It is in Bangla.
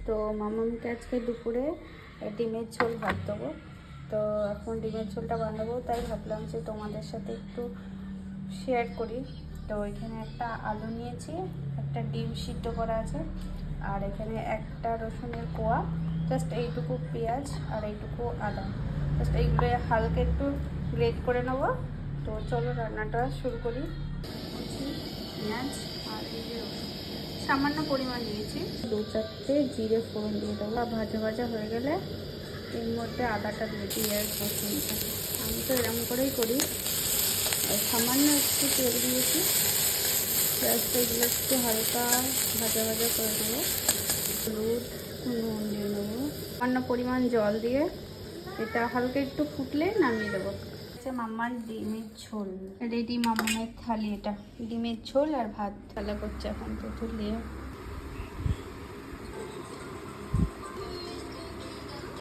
তো মামামকে আজকে দুপুরে ডিমের ঝোল ভাত দেবো। তো এখন ডিমের ঝোলটা বানাবো, তাই ভাবলাম যে তোমাদের সাথে একটু শেয়ার করি। তো এখানে একটা আলু নিয়েছি, একটা ডিম সিদ্ধ করা আছে, আর এখানে একটা রসুনের কোয়া, জাস্ট এইটুকু পেঁয়াজ আর এইটুকু আদা, জাস্ট এইগুলো হালকা একটু গ্রেট করে নেবো। তো চলো রান্নাটা শুরু করি। পেঁয়াজ আর এই যে রসুন সামান্য পরিমাণ দিয়েছি, 2-4টে জিরে ফোড়ন দিয়ে দেবো। ভাজা ভাজা হয়ে গেলে এর মধ্যে আদাটা দিয়ে দিই আর রসুনটা। আমি তো এরকম করেই করি। আর সামান্য একটু তেল দিয়েছি, জাস্ট এগুলো একটু হালকা ভাজা ভাজা করে নেবো। হলুদ, নুন দিয়ে নেবো, সামান্য পরিমাণ জল দিয়ে এটা হালকা একটু ফুটলে নামিয়ে দেবো। মাম্মার ডিমের ঝোল রেডি, মাম্মামের থালি। এটা ডিমের ঝোল আর ভাত থালা করছে এখন তো তুলিয়ে।